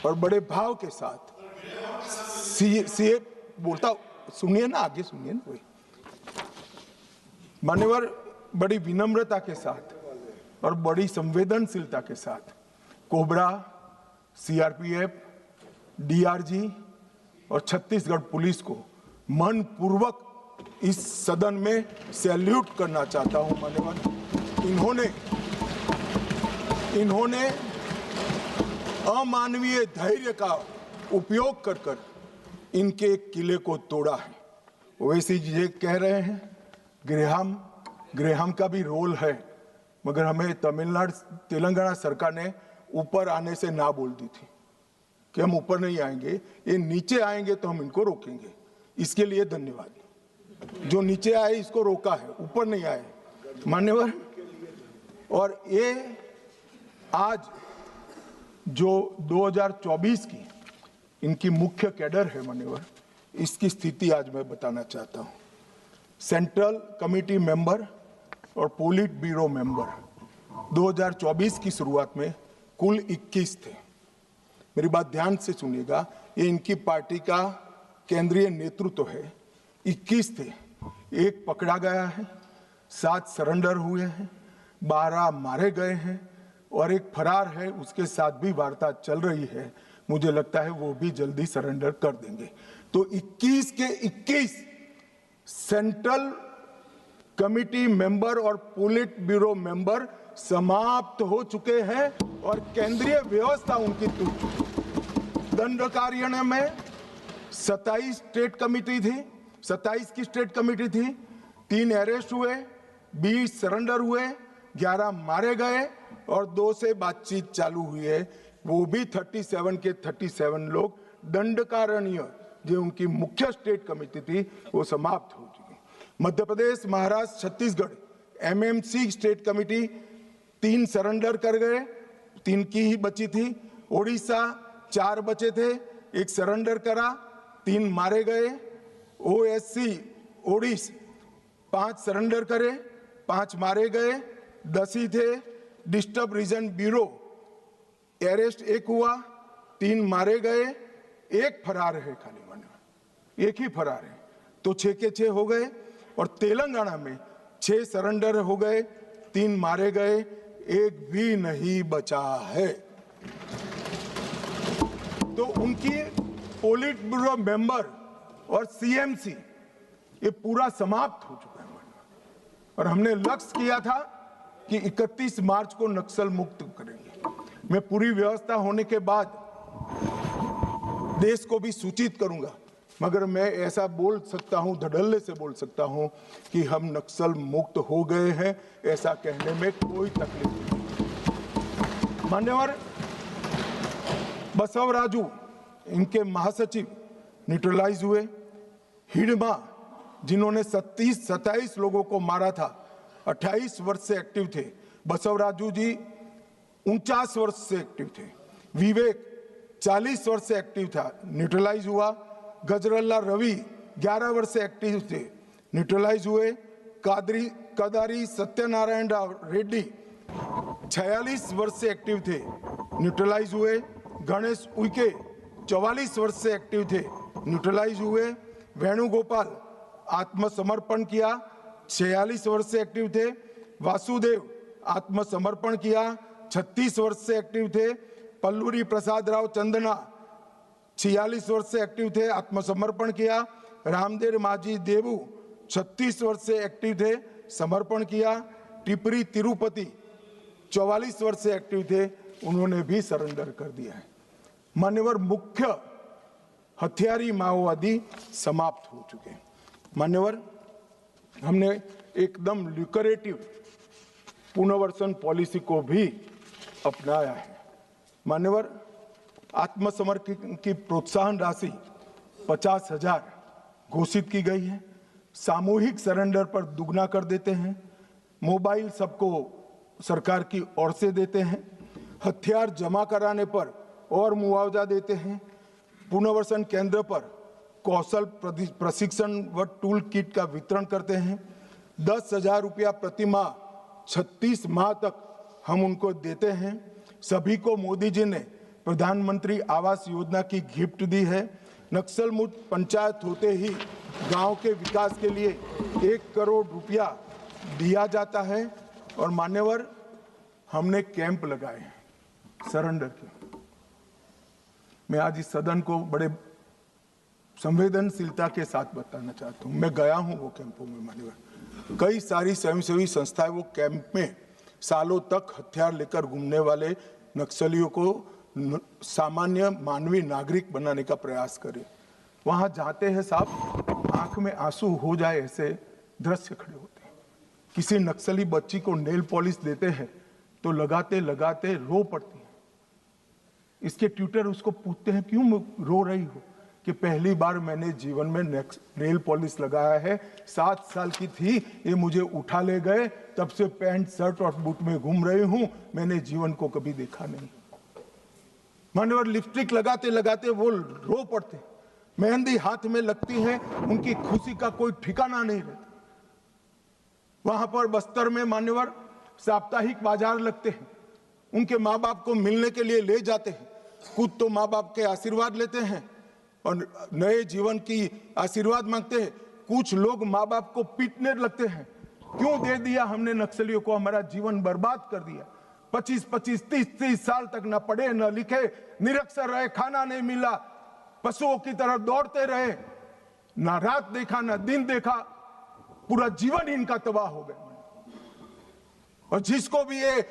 और बड़े भाव के साथ सीए बोलता, सुनिए ना, आगे सुनिए ना। कोई मान्यवर, बड़ी विनम्रता के साथ और बड़ी संवेदनशीलता के साथ कोबरा, सीआरपीएफ, डीआरजी और छत्तीसगढ़ पुलिस को मन पूर्वक इस सदन में सैल्यूट करना चाहता हूं। मान्यवर, इन्होंने अमानवीय धैर्य का उपयोग कर इनके किले को तोड़ा है। वैसे ये कह रहे हैं ग्रेहाम का भी रोल है, मगर हमें तेलंगाना सरकार ने ऊपर आने से ना बोल दी थी कि हम ऊपर नहीं आएंगे, ये नीचे आएंगे तो हम इनको रोकेंगे। इसके लिए धन्यवाद। जो नीचे आए इसको रोका है, ऊपर नहीं आए मान्यवर। और ये आज जो 2024 की इनकी मुख्य कैडर है मान्यवर, इसकी स्थिति आज मैं बताना चाहता हूं। सेंट्रल कमेटी मेंबर और पोलिट ब्यूरो मेंबर 2024 की शुरुआत में कुल 21 थे। मेरी बात ध्यान से सुनिएगा, ये इनकी पार्टी का केंद्रीय नेतृत्व है। 21 थे, एक पकड़ा गया है, 7 सरेंडर हुए हैं, 12 मारे गए हैं और एक फरार है, उसके साथ भी वार्ता चल रही है। मुझे लगता है वो भी जल्दी सरेंडर कर देंगे। तो 21 के 21 सेंट्रल कमिटी मेंबर और पोलिट ब्यूरो मेंबर समाप्त हो चुके हैं और केंद्रीय व्यवस्था उनकी टूट चुकी। दंड कार्यालय में 27 स्टेट कमिटी थी, 27 की स्टेट कमिटी थी, 3 अरेस्ट हुए, 20 सरेंडर हुए, 11 मारे गए और 2 से बातचीत चालू हुई है। वो भी 37 के 37 लोग दंडकारणीय, जो उनकी मुख्य स्टेट कमेटी थी, वो समाप्त हो चुकी। Madhya Pradesh, Maharashtra, Chhattisgarh MMC state committee 3 surrender कर गए, 3 की ही बची थी। ओडिशा 4 बचे थे, 1 सरेंडर करा, 3 मारे गए। ओएससी ओडिशा 5 सरेंडर करे, 5 मारे गए, 10 ही थे। डिस्टर्ब रीजन ब्यूरो अरेस्ट 1 हुआ, 3 मारे गए, 1 फरार है, खाली मान्यवर 1 ही फरार है, तो 6 के 6 हो गए। और तेलंगाना में 6 सरेंडर हो गए, 3 मारे गए, 1 भी नहीं बचा है। तो उनकी पोलिट ब्यूरो मेंबर और सीएमसी ये पूरा समाप्त हो चुका है। और हमने लक्ष्य किया था कि 31 मार्च को नक्सल मुक्त करेंगे। मैं पूरी व्यवस्था होने के बाद देश को भी सूचित करूंगा, मगर मैं ऐसा बोल सकता हूं, धड़ल्ले से बोल सकता हूं कि हम नक्सल मुक्त हो गए हैं, ऐसा कहने में कोई तकलीफ नहीं। मान्यवर, बसवराजू इनके महासचिव न्यूट्रलाइज हुए। हिडमा जिन्होंने 27 लोगों को मारा था, 28 वर्ष से एक्टिव थे। बसवराजू जी 49 वर्ष से एक्टिव थे। विवेक 40 वर्ष से एक्टिव था, न्यूट्रलाइज हुआ। गजरल्ला रवि 11 वर्ष से एक्टिव थे, न्यूट्रलाइज हुए। कदारी सत्यनारायण रेड्डी 46 वर्ष से एक्टिव थे, न्यूट्रलाइज हुए। गणेश उइके 44 वर्ष से एक्टिव थे, न्यूट्रलाइज हुए। वेणुगोपाल आत्मसमर्पण किया, 46 वर्ष से एक्टिव थे। वासुदेव आत्मसमर्पण किया, 36 वर्ष से एक्टिव थे। पल्लूरी प्रसाद राव चंदना 46 वर्ष से एक्टिव थे, आत्मसमर्पण किया। रामदेव माझी देवू 36 वर्ष से एक्टिव थे, समर्पण किया। टिपरी तिरुपति 44 वर्ष से एक्टिव थे, उन्होंने भी सरेंडर कर दिया है। मान्यवर, मुख्य हथियारी माओवादी समाप्त हो चुके हैं। मान्यवर, हमने एकदम ल्यूक्रेटिव पुनर्वसन पॉलिसी को भी अपनाया है। मान्यवर, आत्मसमर्पण की प्रोत्साहन राशि 50,000 घोषित की गई है। सामूहिक सरेंडर पर दुगना कर देते हैं। मोबाइल सबको सरकार की ओर से देते हैं। हथियार जमा कराने पर और मुआवजा देते हैं। पुनर्वसन केंद्र पर कौशल प्रशिक्षण व टूल किट का वितरण करते हैं। 10,000 रुपया प्रति माह 36 माह तक हम उनको देते हैं। सभी को मोदी जी ने प्रधानमंत्री आवास योजना की गिफ्ट दी है। नक्सल मुक्त पंचायत होते ही गांव के विकास के लिए 1 करोड़ रुपया दिया जाता है। और मान्यवर, हमने कैंप लगाए हैं सरेंडर के। मैं आज इस सदन को बड़े संवेदनशीलता के साथ बताना चाहता हूं, मैं गया हूं वो कैंपों में। मान्यवर, कई सारी स्वयंसेवी संस्थाएं वो कैंप में सालों तक हथियार लेकर घूमने वाले नक्सलियों को सामान्य मानवीय नागरिक बनाने का प्रयास करें। वहां जाते हैं साहब, आंख में आंसू हो जाए ऐसे दृश्य खड़े होते हैं। किसी नक्सली बच्ची को नेल पॉलिश देते हैं तो लगाते लगाते रो पड़ती है। इसके ट्यूटर उसको पूछते हैं, क्यों रो रही हो? कि पहली बार मैंने जीवन में नेल पॉलिश लगाया है, 7 साल की थी, ये मुझे उठा ले गए, तब से पैंट शर्ट और बूट में घूम रही हूं, मैंने जीवन को कभी देखा नहीं। मान्यवर, लिपस्टिक लगाते लगाते वो रो पड़ते, मेहंदी हाथ में लगती है, उनकी खुशी का कोई ठिकाना नहीं रहता। वहां पर बस्तर में मान्यवर साप्ताहिक बाजार लगते हैं, उनके माँ बाप को मिलने के लिए ले जाते हैं। खुद तो माँ बाप के आशीर्वाद लेते हैं और नए जीवन की आशीर्वाद मांगते हैं। कुछ लोग माँ बाप को पीटने लगते हैं, क्यों दे दिया हमने नक्सलियों को, हमारा जीवन बर्बाद कर दिया। 25-25, 30-30 साल तक न पढ़े न लिखे, निरक्षर रहे, खाना नहीं मिला, पशुओं की तरह दौड़ते रहे, ना रात देखा ना दिन देखा, पूरा जीवन ही इनका तबाह हो गया। और जिसको भी ये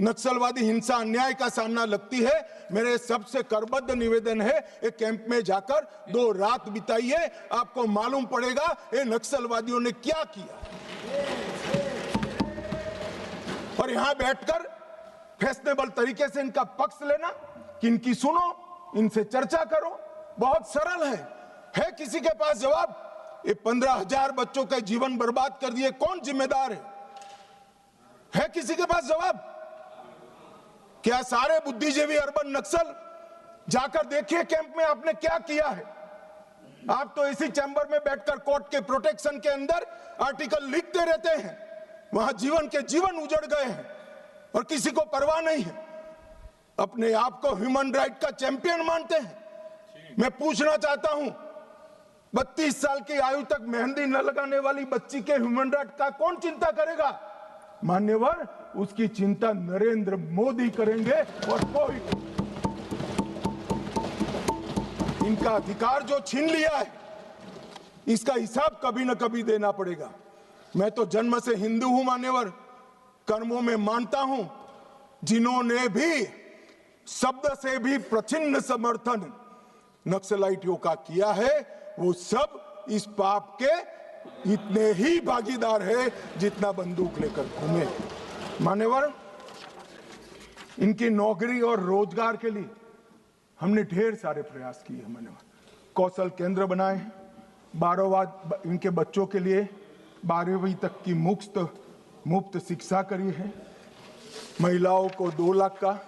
नक्सलवादी हिंसा अन्याय का सामना लगती है, मेरे सबसे करबद्ध निवेदन है, एक कैंप में जाकर 2 रात बिताइए, आपको मालूम पड़ेगा ये नक्सलवादियों ने क्या किया। और यहां बैठकर फैशनेबल तरीके से इनका पक्ष लेना, कि इनकी सुनो, इनसे चर्चा करो, बहुत सरल है किसी के पास जवाब? ये 15,000 बच्चों का जीवन बर्बाद कर दिए, कौन जिम्मेदार है किसी के पास जवाब? क्या सारे बुद्धिजीवी अर्बन नक्सल जाकर देखिए कैंप में आपने क्या किया है। आप तो इसी चैम्बर में बैठकर कोर्ट के प्रोटेक्शन के अंदर आर्टिकल लिखते रहते हैं, वहां जीवन के जीवन उजड़ गए हैं और किसी को परवाह नहीं है। अपने आप को ह्यूमन राइट का चैंपियन मानते हैं। मैं पूछना चाहता हूं, 32 साल की आयु तक मेहंदी न लगाने वाली बच्ची के ह्यूमन राइट का कौन चिंता करेगा? मान्यवर, उसकी चिंता नरेंद्र मोदी करेंगे और कोई। इनका अधिकार जो छीन लिया है, इसका हिसाब कभी न कभी देना पड़ेगा। मैं तो जन्म से हिंदू हूं मान्यवर, कर्मों में मानता हूं। जिन्होंने भी शब्द से भी प्रचिन्न समर्थन नक्सलाइटियों का किया है, वो सब इस पाप के इतने ही भागीदार है जितना बंदूक लेकर घूमे। मान्यवर, इनकी नौकरी और रोजगार के लिए हमने ढेर सारे प्रयास किए। मान्यवर, कौशल केंद्र बनाए, 12वां इनके बच्चों के लिए 12वीं तक की मुफ्त शिक्षा करी है। महिलाओं को 2 लाख का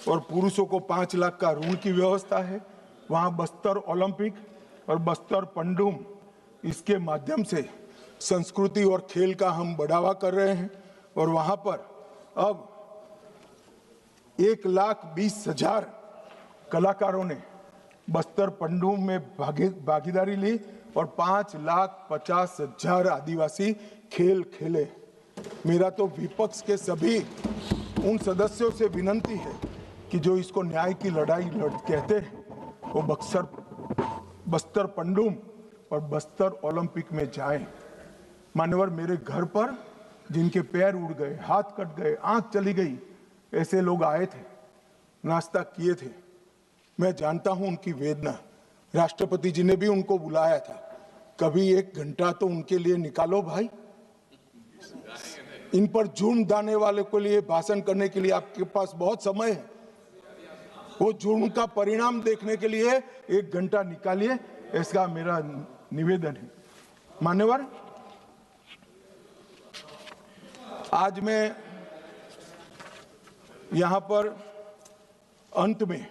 और पुरुषों को 5 लाख का ऋण की व्यवस्था है। वहां बस्तर ओलंपिक और बस्तर पंडुम, इसके माध्यम से संस्कृति और खेल का हम बढ़ावा कर रहे हैं। और वहां पर अब 1,20,000 कलाकारों ने बस्तर पंडुम में भागीदारी ली और 5,50,000 आदिवासी खेल खेले। मेरा तो विपक्ष के सभी उन सदस्यों से विनती है कि जो इसको न्याय की लड़ाई कहते हैं, वो बस्तर पंडुम और बस्तर ओलंपिक में जाएं। मान्यवर, मेरे घर पर जिनके पैर उड़ गए, हाथ कट गए, आंख चली गई, ऐसे लोग आए थे, नाश्ता किए थे। मैं जानता हूं उनकी वेदना। राष्ट्रपति जी ने भी उनको बुलाया था, कभी 1 घंटा तो उनके लिए निकालो भाई। इन पर जुर्म डालने वाले को लिए भाषण करने के लिए आपके पास बहुत समय है। वो जुर्म का परिणाम देखने के लिए 1 घंटा निकालिए, ऐसा मेरा निवेदन है। मान्यवर, आज मैं यहां पर अंत में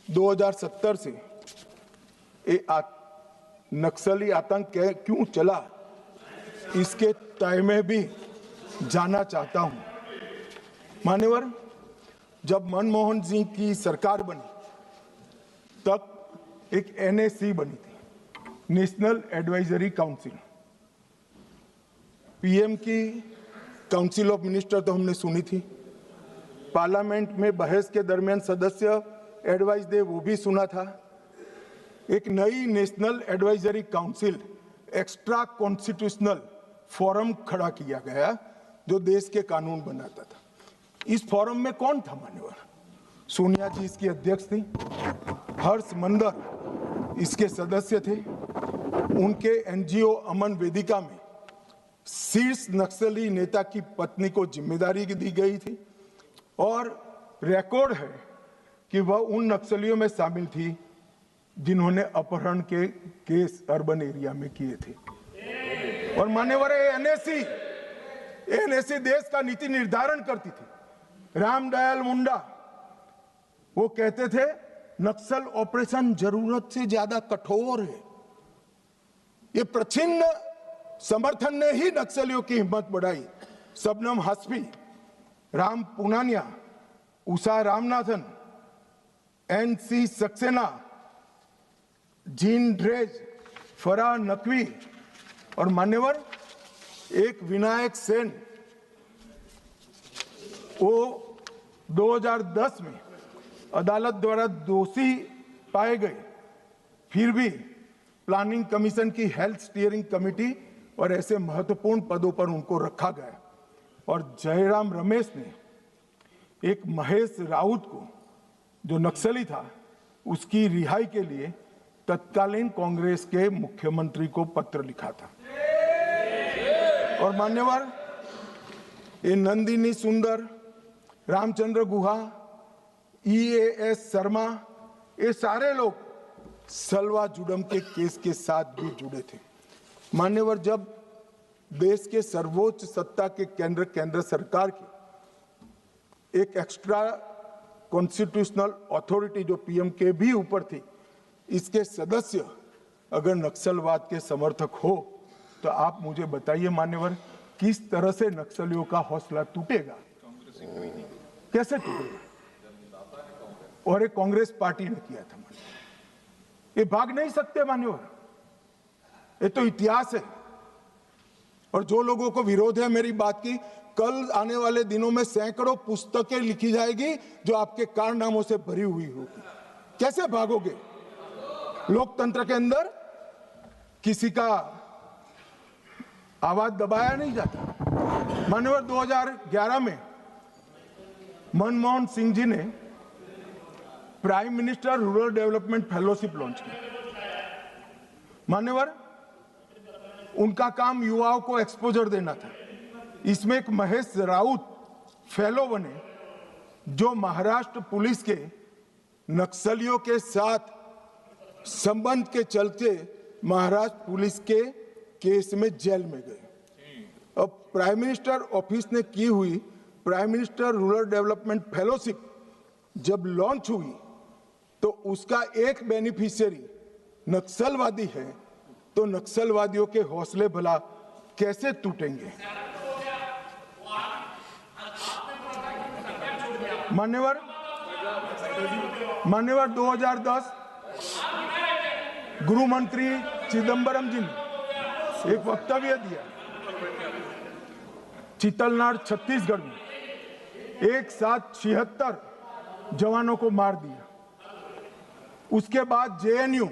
2070 से नक्सली आतंक क्यों चला, इसके तय में भी जाना चाहता हूं। मान्यवर, जब मनमोहन सिंह की सरकार बनी तब एक एनएसी बनी थी, नेशनल एडवाइजरी काउंसिल। पीएम की काउंसिल ऑफ मिनिस्टर तो हमने सुनी थी, पार्लियामेंट में बहस के दरमियान सदस्य एडवाइस दे वो भी सुना था। एक नई national advisory council, extra constitutional forum खड़ा किया गया जो देश के कानून बनाता था। इस फोरम में कौन था मान्यवर? सोनिया जी इसकी अध्यक्ष थी, हर्ष मंदर इसके सदस्य थे। उनके एनजीओ अमन वेदिका में शीर्ष नक्सली नेता की पत्नी को जिम्मेदारी दी गई थी और रिकॉर्ड है कि वह उन नक्सलियों में शामिल थी जिन्होंने अपहरण के केस अर्बन एरिया में किए थे। और मान्यवर एनएसी देश का नीति निर्धारण करती थी। रामदयाल मुंडा वो कहते थे नक्सल ऑपरेशन जरूरत से ज्यादा कठोर है। ये प्रच्छिन्न समर्थन ने ही नक्सलियों की हिम्मत बढ़ाई। Shabnam Hashmi, Ram Punaniya, Usha Ramanathan, NC Saxena, Jean Dreze, Farah Naqvi और मान्यवर एक विनायक सेन, वो 2010 में अदालत द्वारा दोषी पाए गए, फिर भी प्लानिंग कमीशन की हेल्थ स्टीयरिंग कमेटी और ऐसे महत्वपूर्ण पदों पर उनको रखा गया। और जयराम रमेश ने एक महेश राउत को, जो नक्सली था, उसकी रिहाई के लिए तत्कालीन कांग्रेस के मुख्यमंत्री को पत्र लिखा था। और मान्यवर ये नंदिनी सुंदर, रामचंद्र गुहा, EAS शर्मा, ये सारे लोग सलवा जुडम के केस के साथ भी जुड़े थे। मान्यवर जब देश के सर्वोच्च सत्ता के केंद्र सरकार की एक एक्स्ट्रा कॉन्स्टिट्यूशनल अथॉरिटी जो पीएम के भी ऊपर थी, इसके सदस्य अगर नक्सलवाद के समर्थक हो तो आप मुझे बताइए मान्यवर किस तरह से नक्सलियों का हौसला टूटेगा, कैसे टूटेगा? और एक कांग्रेस पार्टी ने किया था मान्यवर, ये भाग नहीं सकते मान्यवर, ये तो इतिहास है। और जो लोगों को विरोध है मेरी बात की, कल आने वाले दिनों में सैकड़ों पुस्तकें लिखी जाएगी जो आपके कारनामों से भरी हुई होगी। कैसे भागोगे? लोकतंत्र के अंदर किसी का आवाज दबाया नहीं जाता। मान्यवर 2011 में मनमोहन सिंह जी ने prime minister rural development fellowship launch की। मान्यवर उनका काम युवाओं को एक्सपोजर देना था। इसमें एक महेश राउत फेलो बने जो महाराष्ट्र पुलिस के नक्सलियों के साथ संबंध के चलते महाराष्ट्र पुलिस के केस में जेल में गए। अब प्राइम मिनिस्टर ऑफिस ने की हुई prime minister rural development fellowship जब लॉन्च हुई तो उसका एक बेनिफिशियरी नक्सलवादी है, तो नक्सलवादियों के हौसले भला कैसे टूटेंगे? मान्यवर 2010 गृह मंत्री चिदम्बरम जी ने एक वक्तव्य दिया। चितलनार छत्तीसगढ़ में एक साथ 76 जवानों को मार दिया। उसके बाद जेएनयू,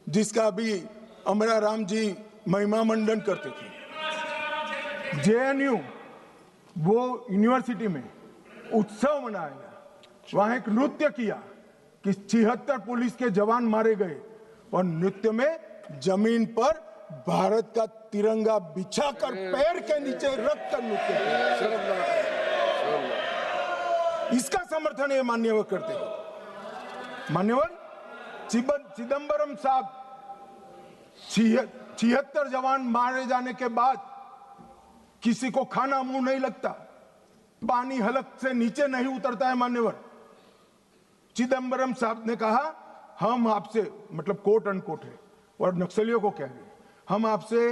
जिसका अभी अमरा राम जी महिमा मंडन करते थे, जेएनयू वो यूनिवर्सिटी में उत्सव मनाया, वहां एक नृत्य किया कि 76 पुलिस के जवान मारे गए और नृत्य में जमीन पर भारत का तिरंगा बिछाकर पैर के नीचे रख कर नृत्य किया। इसका समर्थन ये मान्यवर करते हैं। मान्यवर चिदम्बरम साहब 76 जवान मारे जाने के बाद किसी को खाना मुंह नहीं लगता, पानी हलक से नीचे नहीं उतरता है। मान्यवर चिदम्बरम साहब ने कहा हम आपसे, मतलब कोट अनकोट है, और नक्सलियों को कह रहे, हम आपसे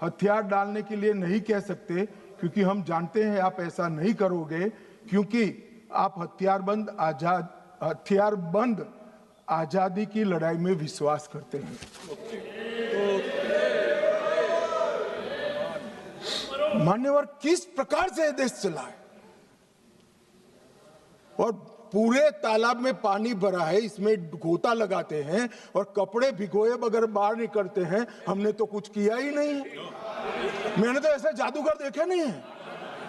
हथियार डालने के लिए नहीं कह सकते क्योंकि हम जानते हैं आप ऐसा नहीं करोगे, क्योंकि आप हथियारबंद आजादी की लड़ाई में विश्वास करते हैं। मान्यवर, किस प्रकार से देश चला है और पूरे तालाब में पानी भरा है, इसमें गोता लगाते हैं और कपड़े भिगोए बगैर बाहर निकलते हैं। हमने तो कुछ किया ही नहीं है। मैंने तो ऐसे जादूगर देखे नहीं है।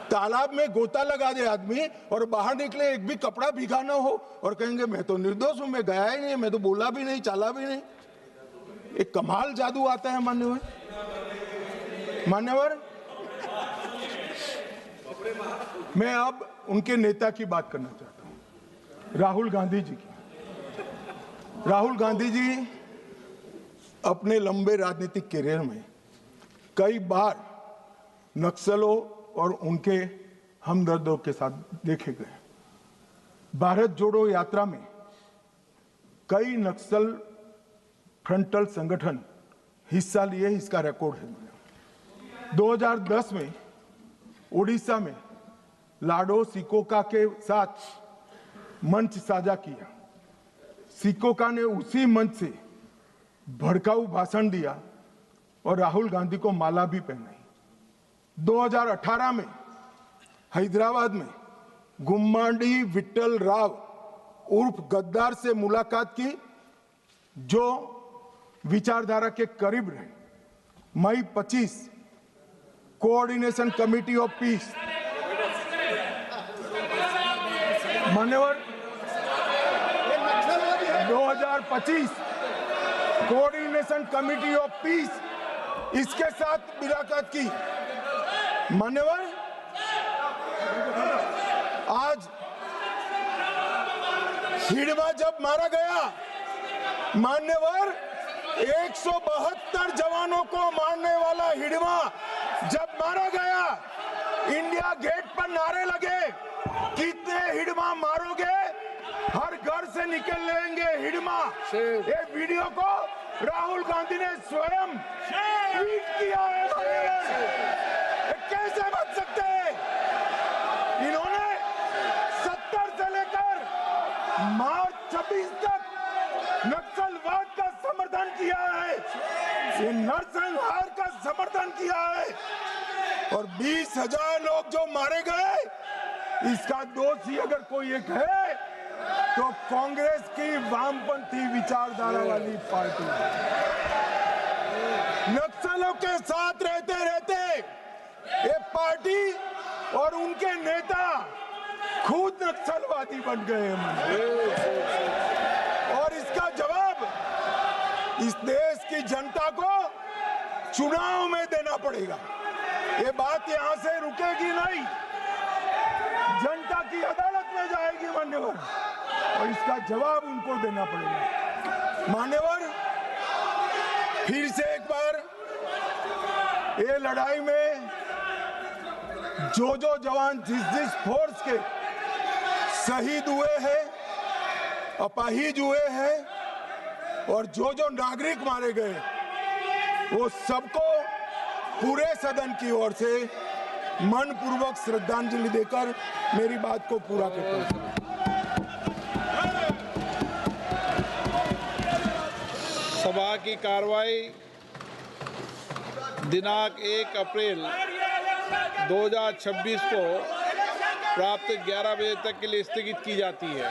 तालाब में गोता लगा दे आदमी और बाहर निकले, एक भी कपड़ा भीगा ना हो और कहेंगे मैं तो निर्दोष हूं, मैं गया ही नहीं, मैं तो बोला भी नहीं, चला भी नहीं। एक कमाल जादू आता है मान्यवर। मैं अब उनके नेता की बात करना चाहता हूं, राहुल गांधी जी की। राहुल गांधी जी अपने लंबे राजनीतिक करियर में कई बार नक्सलों और उनके हमदर्दों के साथ देखे गए। भारत जोड़ो यात्रा में कई नक्सल फ्रंटल संगठन हिस्सा लिए, इसका रिकॉर्ड है। 2010 में उड़ीसा में लाडो सिकोका के साथ मंच साझा किया। सिकोका ने उसी मंच से भड़काऊ भाषण दिया और राहुल गांधी को माला भी पहनाई। 2018 में हैदराबाद में गुम्माडी विट्ठल राव उर्फ गद्दार से मुलाकात की, जो विचारधारा के करीब रहे। मई 25 कोऑर्डिनेशन कमेटी ऑफ पीस, मान्यवर 2025 कोऑर्डिनेशन कमेटी ऑफ पीस इसके साथ मुलाकात की। मान्यवर, आज हिडमा जब मारा गया, मान्यवर 172 जवानों को मारने वाला हिडमा जब मारा गया, इंडिया गेट पर नारे लगे, कितने हिडमा मारोगे, हर घर से निकल लेंगे हिडमा। ये वीडियो को राहुल गांधी ने स्वयं ट्वीट किया है। कैसे बच सकते हैं? इन्होंने 70 से लेकर मार्च 26 तक नक्सलवाद का समर्थन किया है, ये नरसंहार का समर्थन किया है और 20,000 लोग जो मारे गए, इसका दोषी अगर कोई एक है तो कांग्रेस की वामपंथी विचारधारा वाली पार्टी। नक्सलों के साथ रहते रहते ये पार्टी और उनके नेता खुद नक्सलवादी बन गए हैं। और इसका जवाब इस देश की जनता को चुनाव में देना पड़ेगा। ये बात यहां से रुकेगी नहीं, जनता की अदालत में जाएगी मान्यवर, और इसका जवाब उनको देना पड़ेगा। मान्यवर, फिर से एक बार ये लड़ाई में जो जवान जिस फोर्स के शहीद हुए हैं, अपाहिज हुए हैं और जो नागरिक मारे गए, वो सबको पूरे सदन की ओर से मनपूर्वक श्रद्धांजलि देकर मेरी बात को पूरा करता हूं। सभा की कार्रवाई दिनांक 1 अप्रैल 2026 को प्राप्त 11 बजे तक के लिए स्थगित की जाती है।